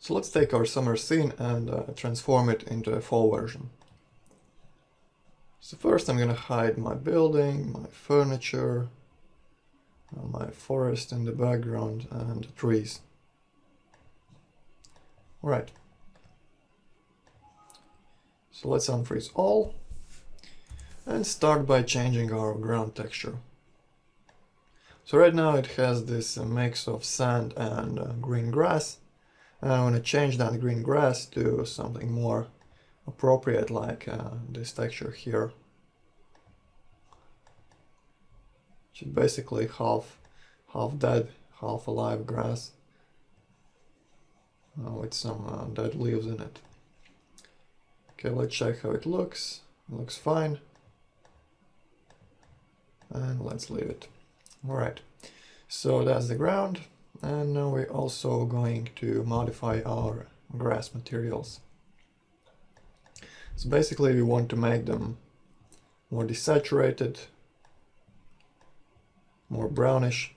So let's take our summer scene and transform it into a fall version. So first I'm gonna hide my building, my furniture, my forest in the background, and the trees. Alright. So let's unfreeze all and start by changing our ground texture. So right now it has this mix of sand and green grass. And I want to change that green grass to something more appropriate, like this texture here. Which is basically half dead, half alive grass with some dead leaves in it. Okay, let's check how it looks. It looks fine. And let's leave it. Alright, so that's the ground. And now we're also going to modify our grass materials. So basically we want to make them more desaturated, more brownish.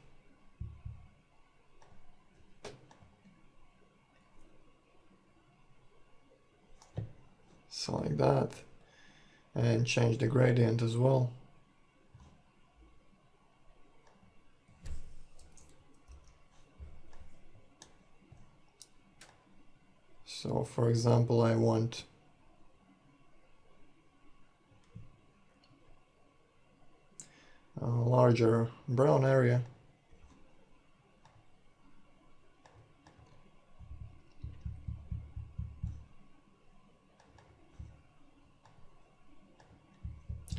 So like that. And change the gradient as well. So for example, I want a larger brown area.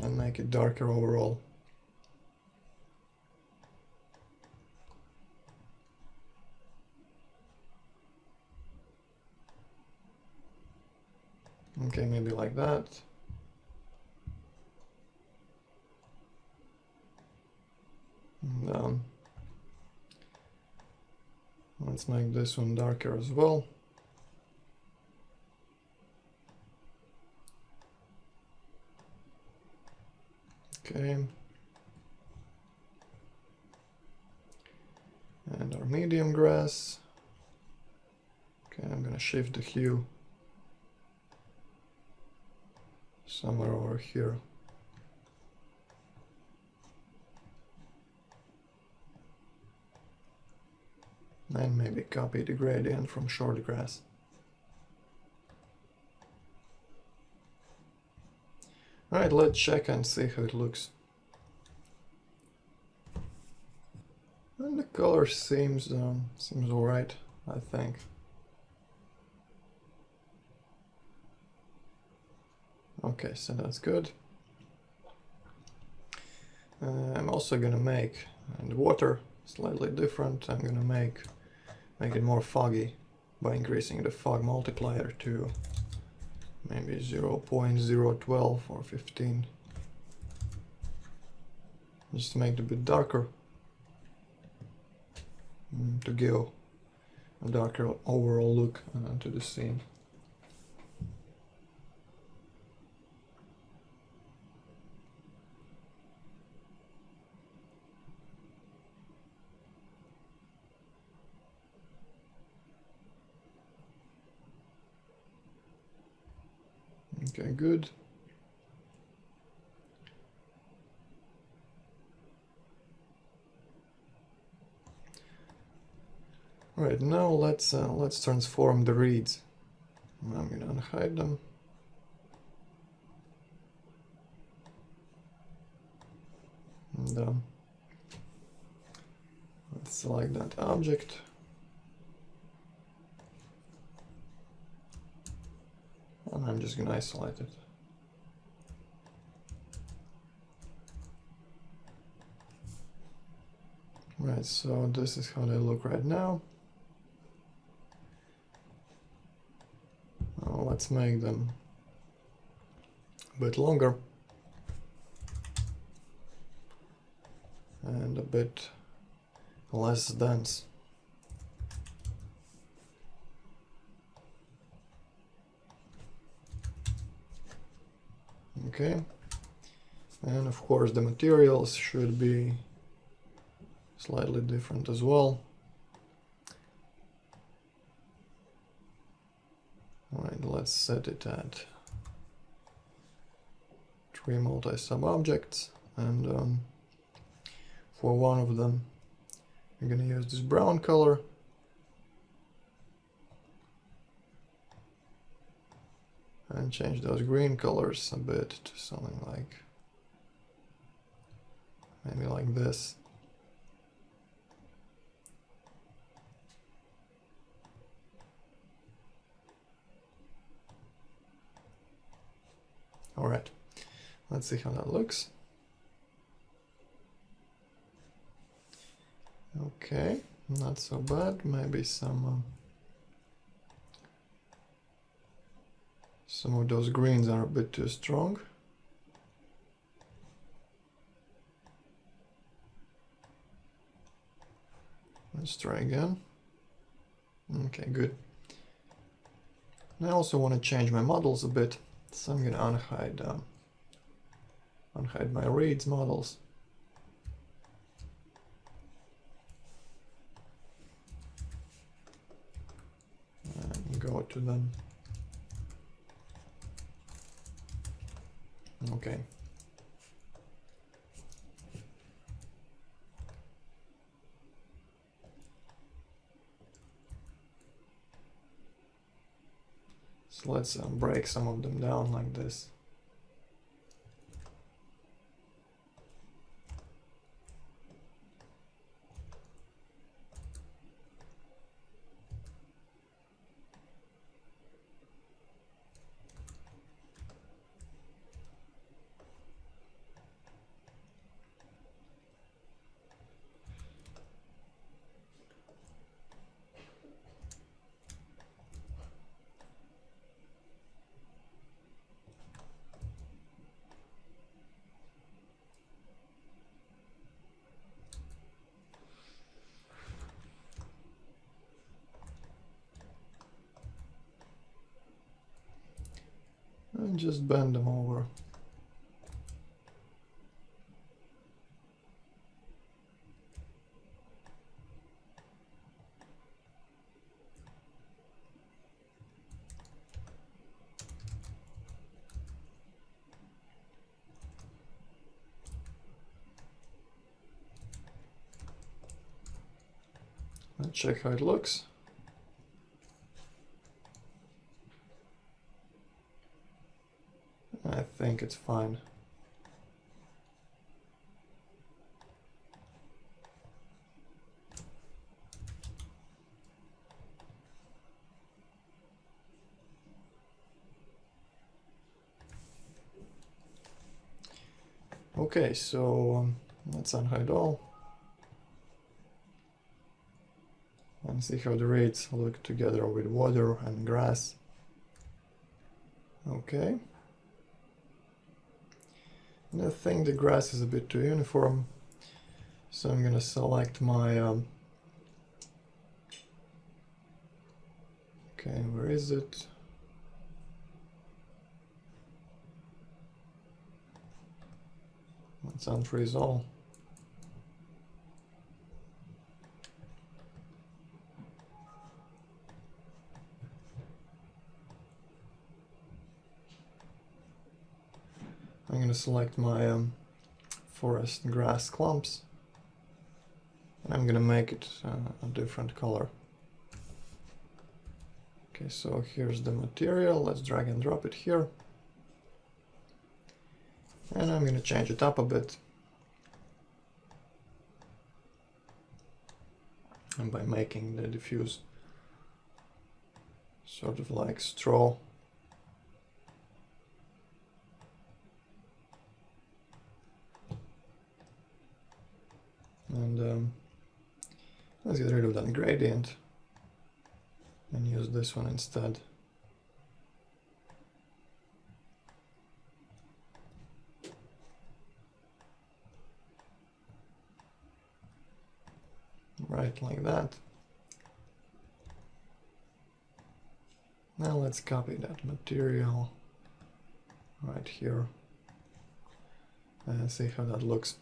And make it darker overall. Okay, maybe like that. And let's make this one darker as well. Okay. And our medium grass. Okay, I'm gonna shift the hue somewhere over here. And maybe copy the gradient from short grass. Alright, let's check and see how it looks. And the color seems alright, I think. Okay, so that's good. I'm also gonna make the water slightly different. I'm gonna make it more foggy by increasing the fog multiplier to maybe 0.012 or 15. Just to make it a bit darker to give a darker overall look to the scene. Okay, good. Right, now let's transform the reeds. I'm gonna unhide them. And let's select that object. And I'm just gonna isolate it. Right, so this is how they look right now. Let's make them a bit longer and a bit less dense. Okay, and of course the materials should be slightly different as well. Alright, let's set it at 3 multi-sub-objects, and for one of them we're gonna use this brown color. And change those green colors a bit to something like, maybe like this. Alright, let's see how that looks. Okay, not so bad. Maybe some of those greens are a bit too strong. Let's try again. Okay, good. And I also want to change my models a bit, so I'm gonna unhide my reeds models. And go to them. Okay. So let's break some of them down like this. And just bend them over. Let's check how it looks. I think it's fine. Okay, so let's unhide all and see how the reeds look together with water and grass. Okay. And I think the grass is a bit too uniform, so I'm gonna select my okay, where is it? Let's unfreeze all. I'm going to select my forest grass clumps, and I'm going to make it a different color. Okay, so here's the material. Let's drag and drop it here. And I'm going to change it up a bit. And by making the diffuse sort of like straw. And let's get rid of that gradient and use this one instead. Right, like that. Now let's copy that material right here and see how that looks.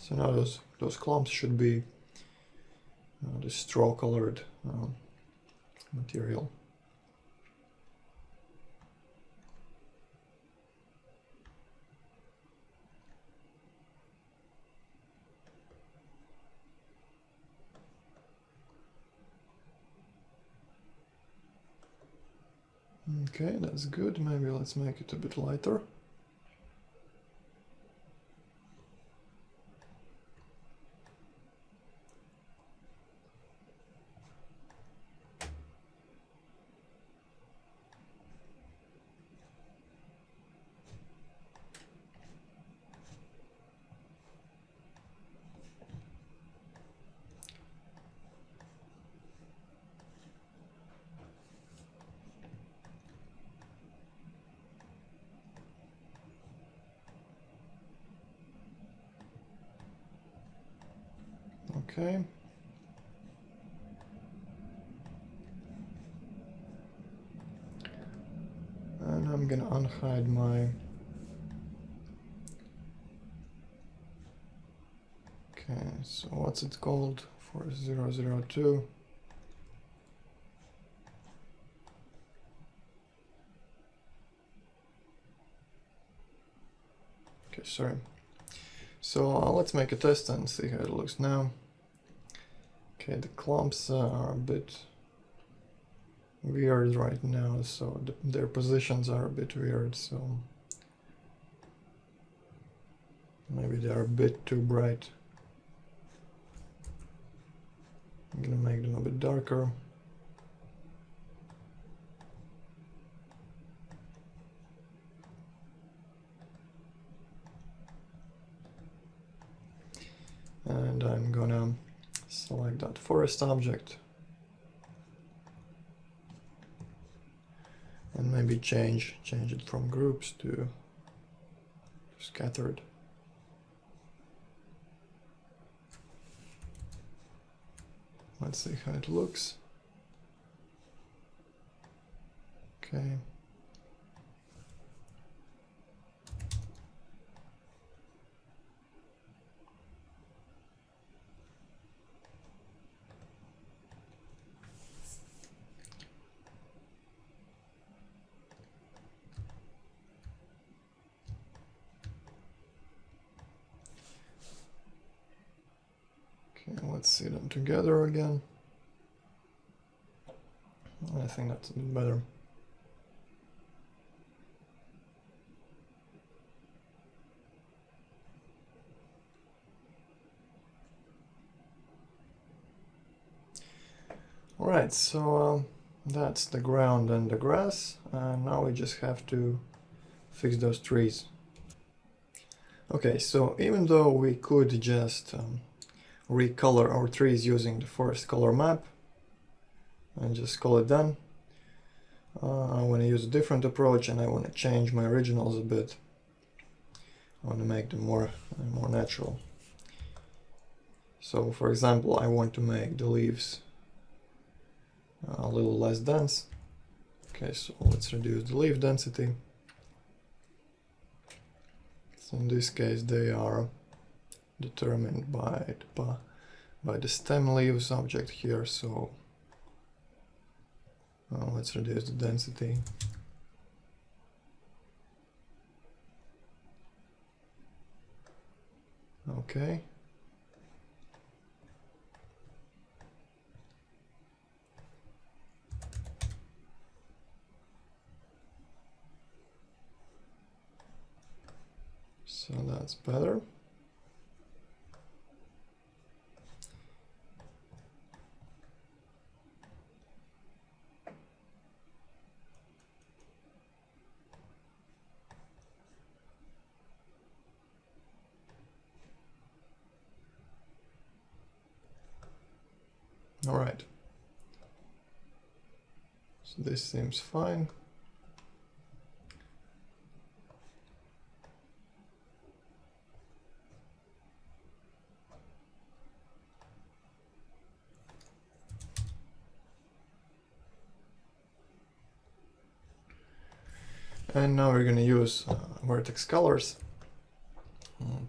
So now those clumps should be the straw colored material. Okay, that's good. Maybe let's make it a bit lighter. Okay. And I'm gonna unhide my... Okay, so what's it called for 002? Okay, sorry. So let's make a test and see how it looks now. Okay, the clumps are a bit weird right now, so their positions are a bit weird, so maybe they are a bit too bright. I'm gonna make them a bit darker. And I'm gonna select that forest object and maybe change it from groups to scattered. Let's see how it looks. Okay. Okay, let's see them together again. I think that's a bit better. Alright, so that's the ground and the grass, and now we just have to fix those trees. Okay, so even though we could just recolor our trees using the forest color map and just call it done, I want to use a different approach and I want to change my originals a bit. I want to make them more natural. So for example, I want to make the leaves a little less dense. Okay, so let's reduce the leaf density. So in this case they are determined by the stem leaves object here, so let's reduce the density. Okay. So that's better. All right. So this seems fine. And now we're going to use vertex colors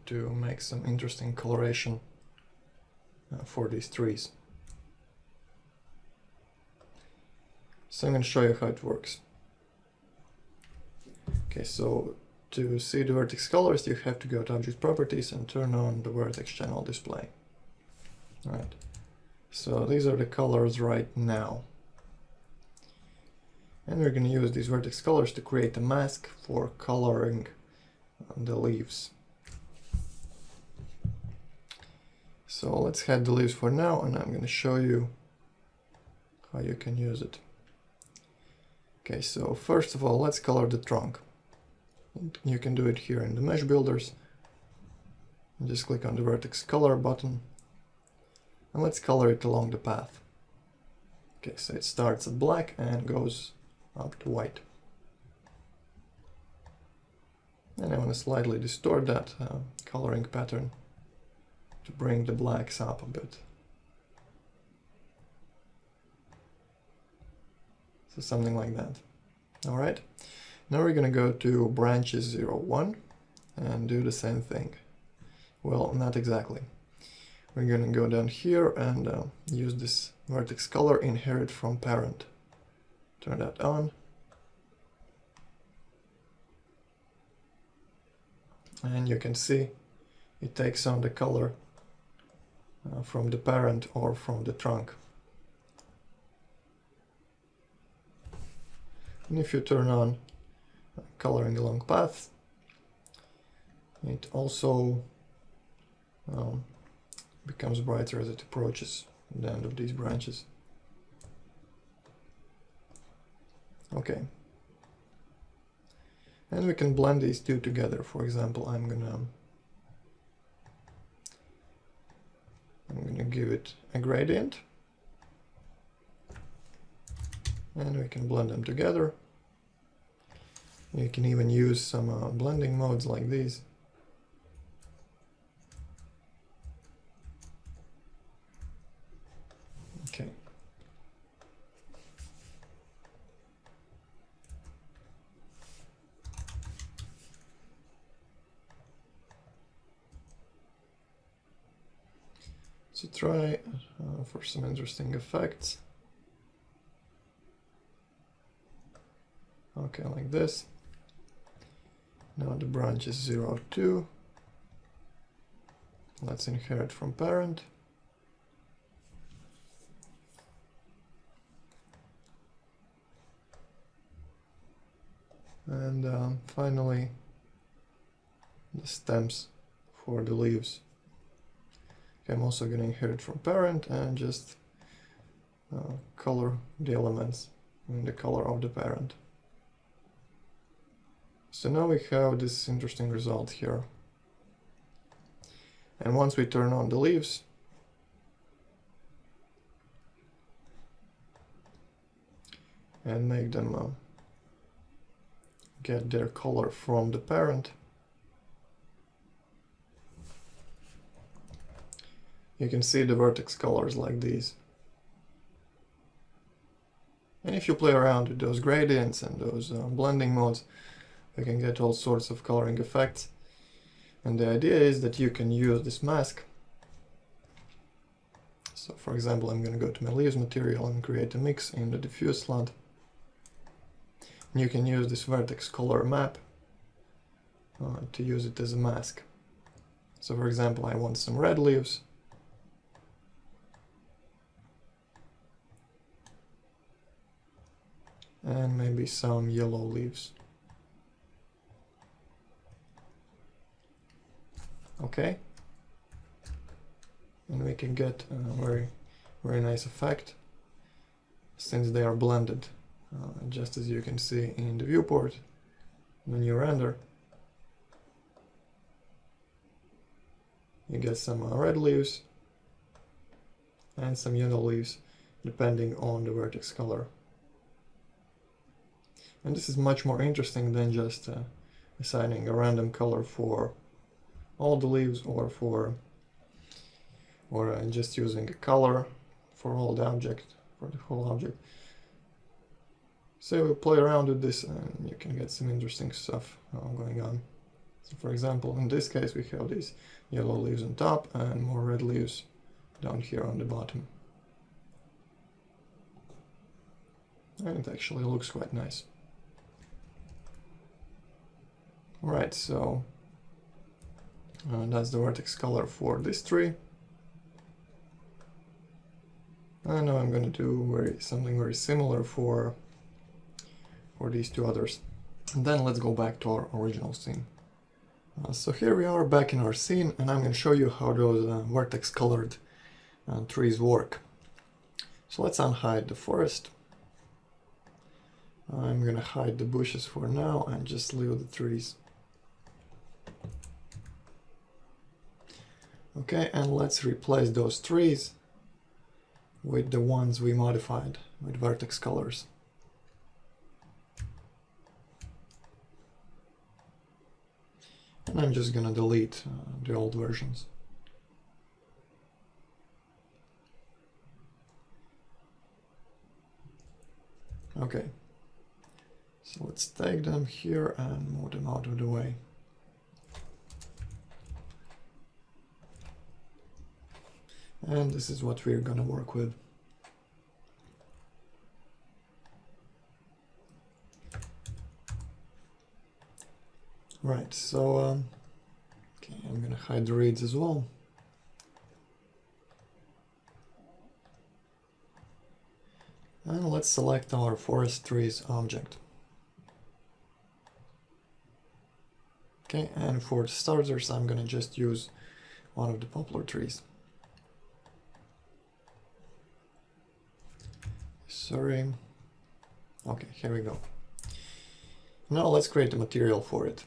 to make some interesting coloration for these trees. So I'm going to show you how it works. Okay, so to see the vertex colors, you have to go to Object Properties and turn on the Vertex Channel Display. Alright, so these are the colors right now. And we're going to use these vertex colors to create a mask for coloring the leaves. So let's hide the leaves for now, and I'm going to show you how you can use it. Okay, so first of all, let's color the trunk. You can do it here in the Mesh Builders. Just click on the Vertex Color button, and let's color it along the path. Okay, so it starts at black and goes up to white. And I want to slightly distort that coloring pattern to bring the blacks up a bit. So something like that. Alright, now we're going to go to branches 0, 1 and do the same thing. Well, not exactly. We're going to go down here and use this vertex color inherit from parent. Turn that on. And you can see it takes on the color from the parent or from the trunk. And if you turn on coloring along path, it also becomes brighter as it approaches the end of these branches. Okay. And we can blend these two together. For example, I'm gonna give it a gradient. And we can blend them together. You can even use some blending modes like these. Okay. So try for some interesting effects. Okay, like this. Now the branch is 0, 2. Let's inherit from parent. And finally, the stems for the leaves. Okay, I'm also going to inherit from parent and just color the elements in the color of the parent. So now we have this interesting result here. And once we turn on the leaves, and make them get their color from the parent, you can see the vertex colors like these. And if you play around with those gradients and those blending modes, you can get all sorts of coloring effects. And the idea is that you can use this mask. So for example, I'm going to go to my leaves material and create a mix in the diffuse slot. And you can use this vertex color map to use it as a mask. So for example, I want some red leaves. And maybe some yellow leaves. Okay, and we can get a very nice effect since they are blended, just as you can see in the viewport when you render. You get some red leaves and some yellow leaves depending on the vertex color. And this is much more interesting than just assigning a random color for all the leaves or just using a color for all the object, for the whole object. So we play around with this and you can get some interesting stuff going on. So for example, in this case, we have these yellow leaves on top and more red leaves down here on the bottom. And it actually looks quite nice. Alright, so that's the vertex color for this tree. And now I'm going to do something very similar for these two others. And then let's go back to our original scene. So here we are back in our scene, and I'm going to show you how those vertex colored trees work. So let's unhide the forest. I'm going to hide the bushes for now and just leave the trees. Okay, and let's replace those trees with the ones we modified with vertex colors. And I'm just gonna delete the old versions. Okay, so let's take them here and move them out of the way. And this is what we're gonna work with. Right, so okay, I'm gonna hide the reeds as well. And let's select our forest trees object. Okay, and for starters, I'm gonna just use one of the poplar trees. Sorry. Okay, here we go. Now let's create a material for it.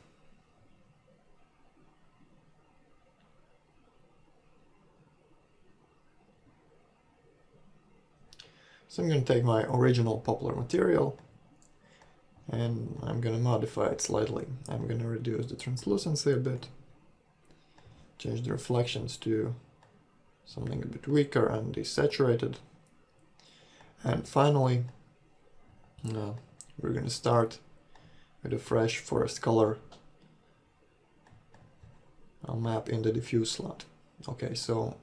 So I'm going to take my original poplar material and I'm going to modify it slightly. I'm going to reduce the translucency a bit, change the reflections to something a bit weaker and desaturated. And finally, we're going to start with a fresh forest color. I'll map in the diffuse slot. Okay, so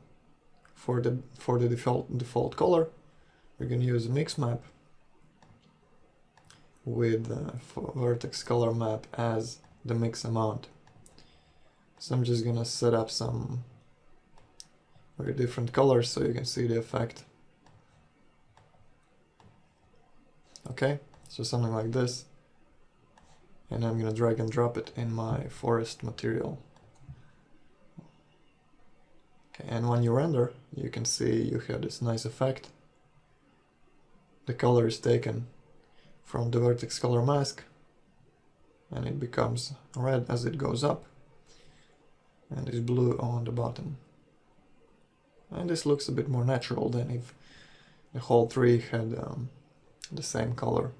for the default color, we're going to use a mix map with vertex color map as the mix amount. So I'm just going to set up some very different colors so you can see the effect. Okay, so something like this. And I'm going to drag and drop it in my forest material. Okay, and when you render, you can see you have this nice effect. The color is taken from the vertex color mask and it becomes red as it goes up and is blue on the bottom. And this looks a bit more natural than if the whole tree had the same color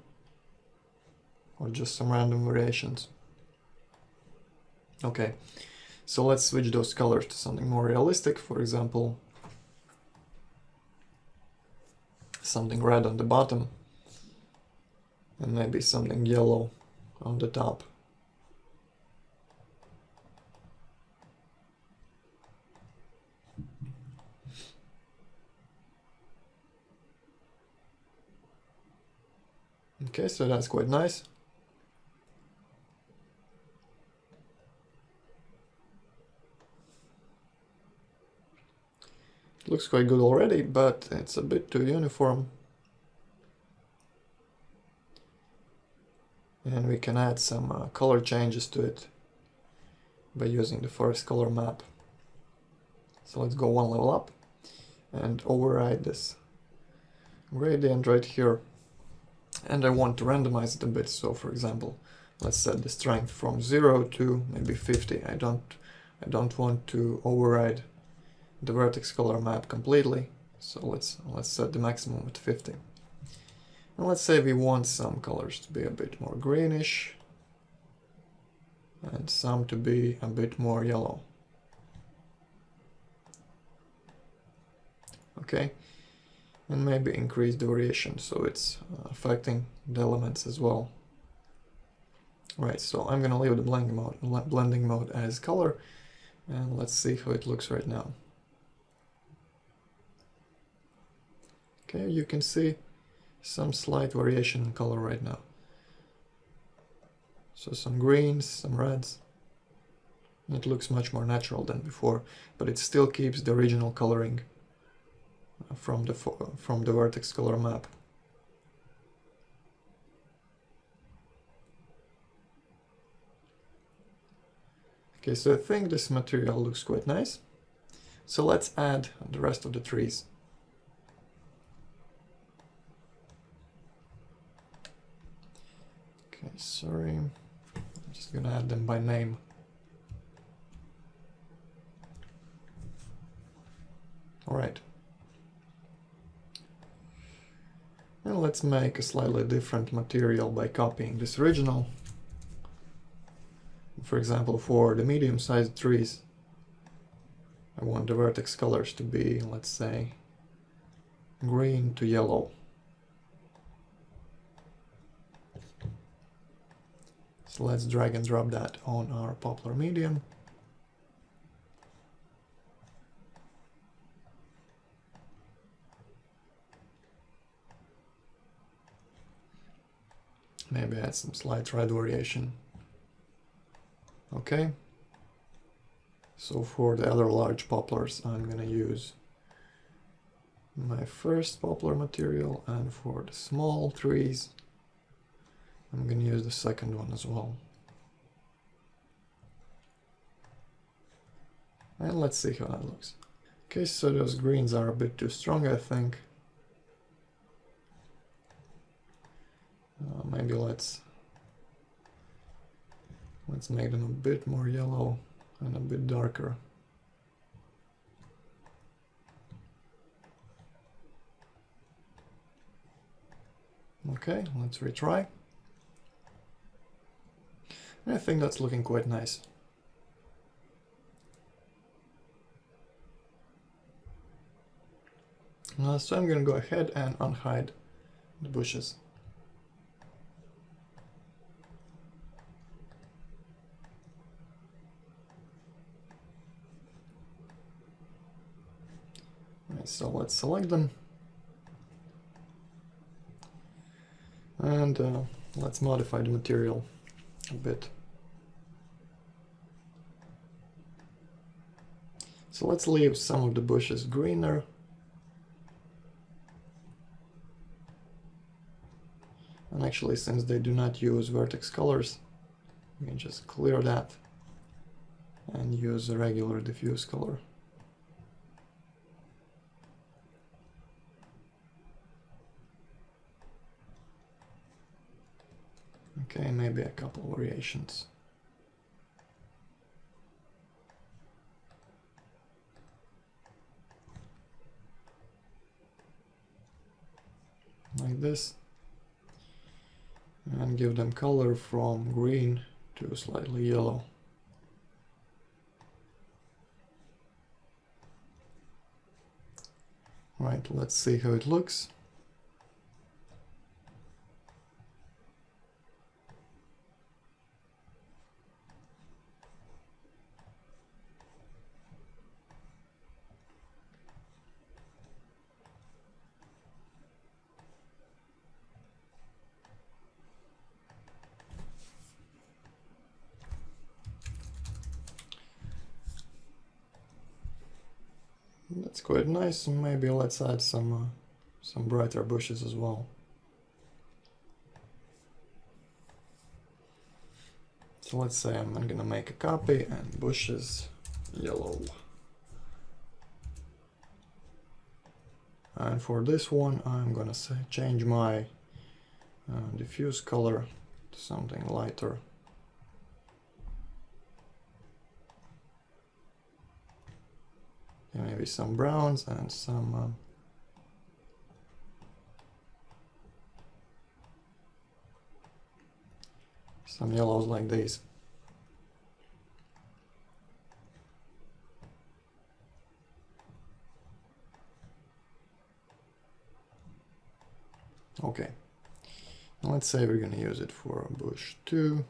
or just some random variations. Okay, so let's switch those colors to something more realistic. For example, something red on the bottom and maybe something yellow on the top. Okay, so that's quite nice. Looks quite good already, but it's a bit too uniform. And we can add some color changes to it by using the forest color map. So let's go one level up and override this gradient right here. And I want to randomize it a bit. So for example, let's set the strength from 0 to maybe 50. I don't want to override the vertex color map completely, so let's set the maximum at 50. And let's say we want some colors to be a bit more greenish and some to be a bit more yellow. Okay, and maybe increase the variation so it's affecting the elements as well. Right, so I'm gonna leave the blending mode as color, and let's see how it looks right now. Okay, you can see some slight variation in color right now. So some greens, some reds. It looks much more natural than before, but it still keeps the original coloring from the vertex color map. Okay, so I think this material looks quite nice. So let's add the rest of the trees. Okay, sorry. I'm just gonna add them by name. Alright. And let's make a slightly different material by copying this original. For example, for the medium-sized trees, I want the vertex colors to be, let's say, green to yellow. So let's drag and drop that on our poplar medium. Maybe add some slight red variation. Okay. So for the other large poplars, I'm gonna use my first poplar material, and for the small trees, I'm gonna use the second one as well. And let's see how that looks. Okay, so those greens are a bit too strong, I think. Maybe let's make them a bit more yellow and a bit darker. Okay, let's retry. I think that's looking quite nice. So I'm gonna go ahead and unhide the bushes. Right, so let's select them. And let's modify the material a bit. So let's leave some of the bushes greener. And actually, since they do not use vertex colors, we can just clear that and use a regular diffuse color. Okay, maybe a couple variations. Like this. And give them color from green to slightly yellow. Right, let's see how it looks. That's quite nice. Maybe let's add some brighter bushes as well. So let's say I'm gonna make a copy and bushes yellow. And for this one, I'm gonna change my diffuse color to something lighter. Maybe some browns and some yellows like these. Okay, let's say we're gonna use it for bush 2.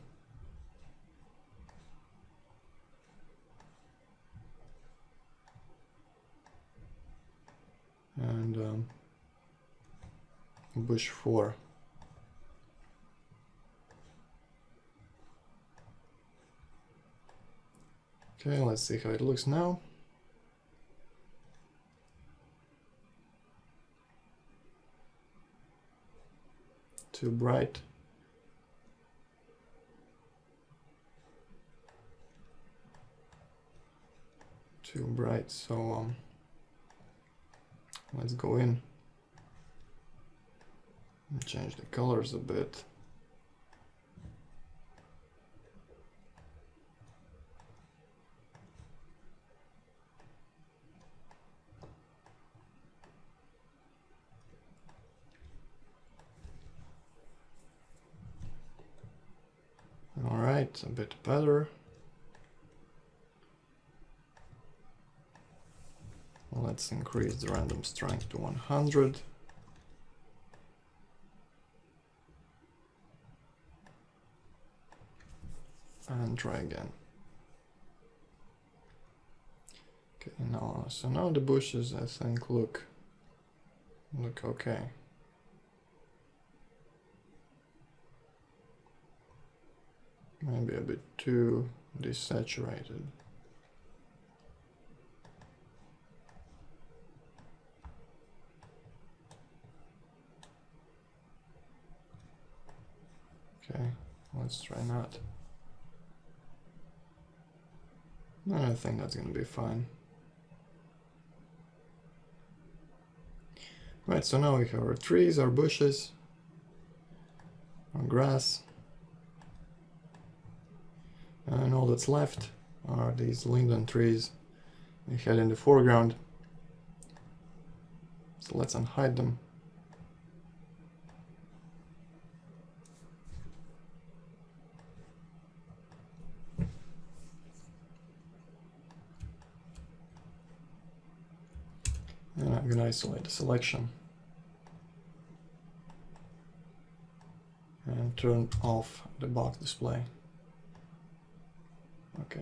bush 4. Okay, let's see how it looks now. Too bright. Too bright, so let's go in and change the colors a bit. Alright, a bit better. Let's increase the random strength to 100. And try again. Okay, so now the bushes, I think, look okay. Maybe a bit too desaturated. Okay, let's try that. I think that's gonna be fine. Right, so now we have our trees, our bushes, our grass. And all that's left are these linden trees we had in the foreground. So let's unhide them. And I'm gonna isolate the selection and turn off the box display. Okay.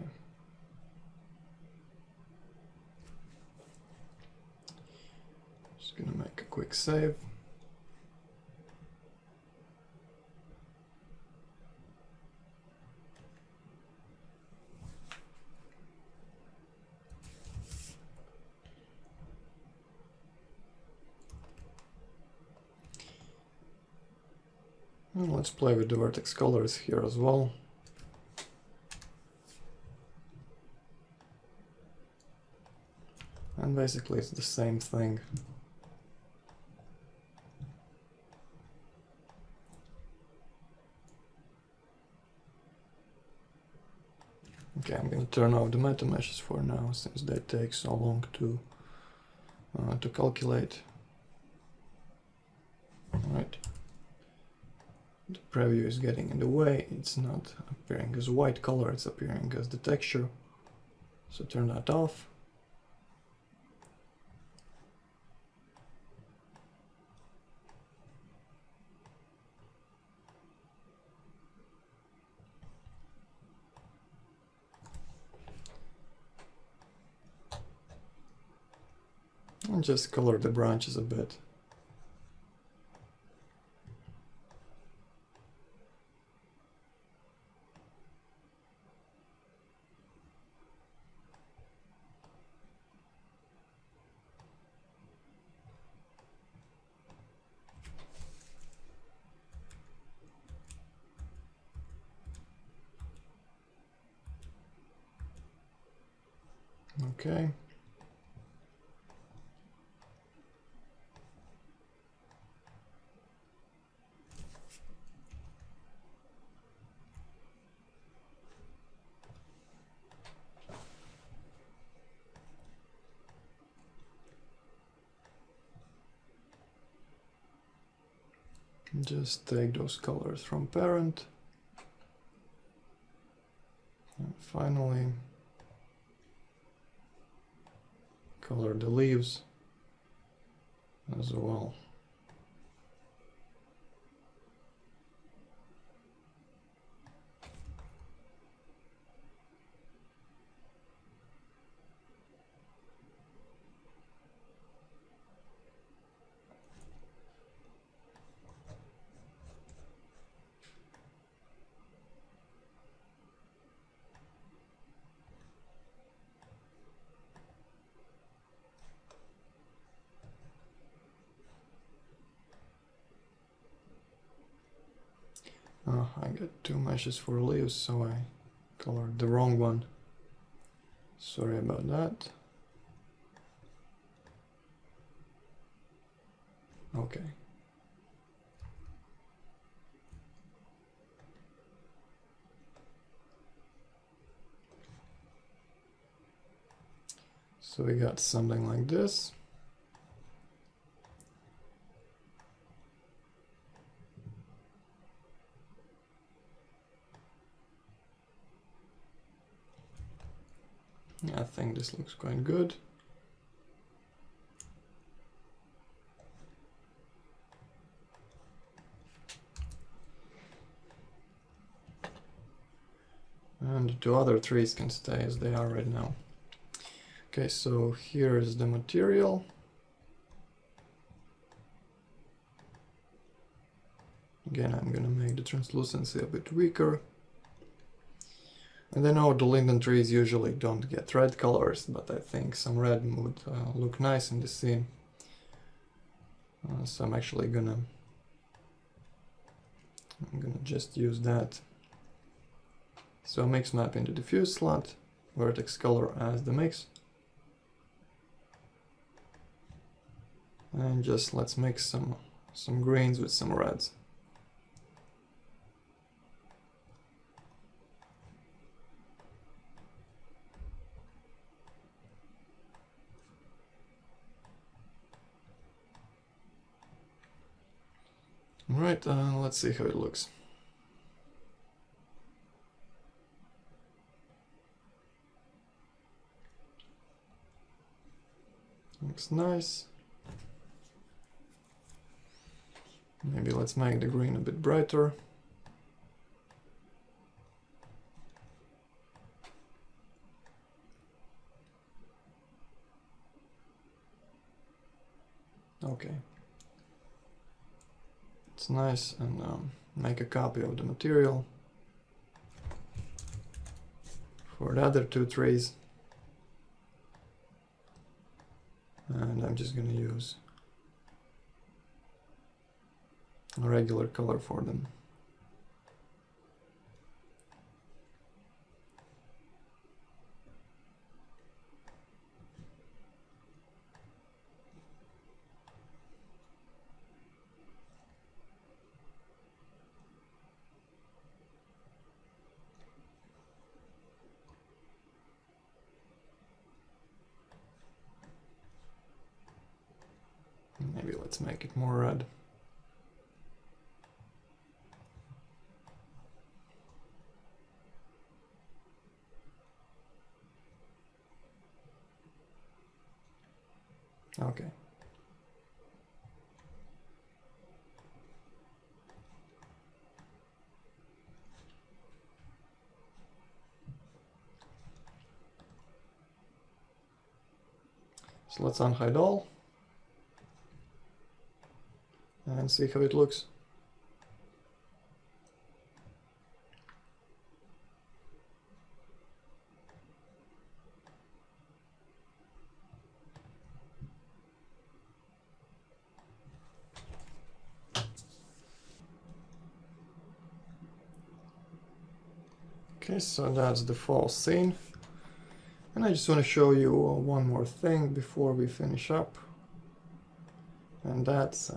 Just gonna make a quick save. And let's play with the vertex colors here as well. And basically it's the same thing. Okay, I'm gonna turn off the meta meshes for now, since they take so long to calculate. Alright. The preview is getting in the way. It's not appearing as white color, it's appearing as the texture. So turn that off. And just color the branches a bit. Okay. Just take those colors from parent. And finally, color the leaves as well. get two meshes for leaves, so I colored the wrong one. Sorry about that. Okay. So we got something like this. I think this looks quite good. And the two other trees can stay as they are right now. Okay, so here is the material. Again, I'm gonna make the translucency a bit weaker. And I know the linden trees usually don't get red colors, but I think some red would look nice in this scene. So I'm actually gonna just use that. So mix map in the diffuse slot, vertex color as the mix. And just let's mix some greens with some reds. Alright, let's see how it looks. Looks nice. Maybe let's make the green a bit brighter. Okay. It's nice, and make a copy of the material for the other two trees. And I'm just gonna use a regular color for them. Maybe let's make it more red. Okay. So let's unhide all and see how it looks. Okay, so that's the fall scene. And I just want to show you one more thing before we finish up. And that's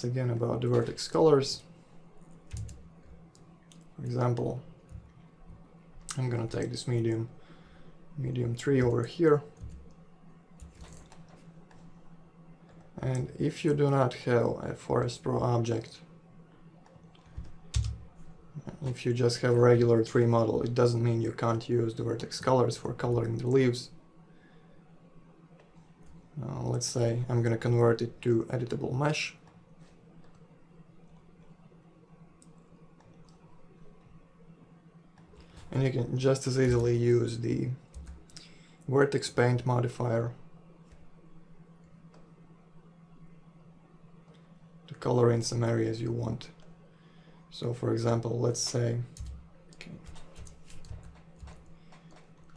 again about the vertex colors. For example, I'm gonna take this medium 3 over here. And if you do not have a Forest Pro object, if you just have a regular tree model, it doesn't mean you can't use the vertex colors for coloring the leaves. Let's say I'm gonna convert it to editable mesh. And you can just as easily use the vertex paint modifier to color in some areas you want. So for example, let's say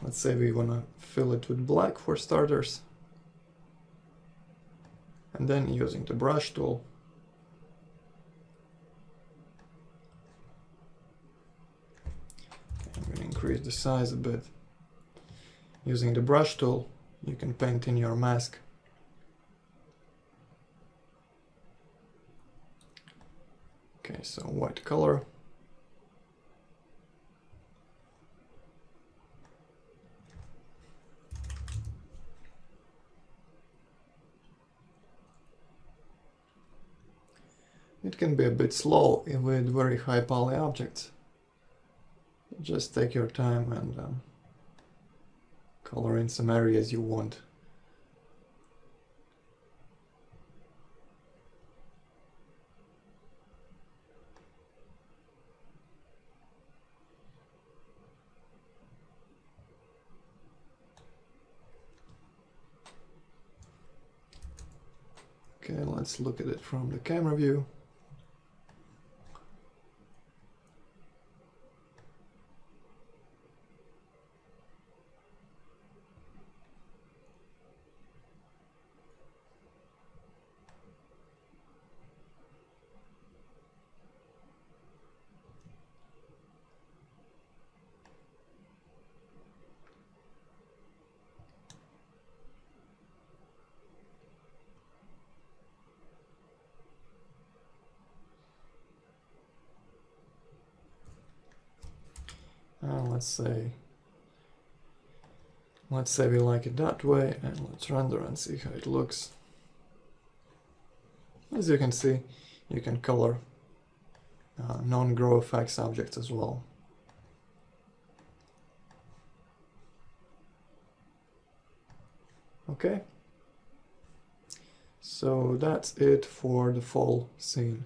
we want to fill it with black for starters. And then using the brush tool, increase the size a bit. Using the brush tool, you can paint in your mask. Okay, so white color. It can be a bit slow with very high poly objects. Just take your time and color in some areas you want. Okay, let's look at it from the camera view. Let's say we like it that way, and let's render and see how it looks. As you can see, you can color non-GrowFX objects as well. Okay, so that's it for the fall scene.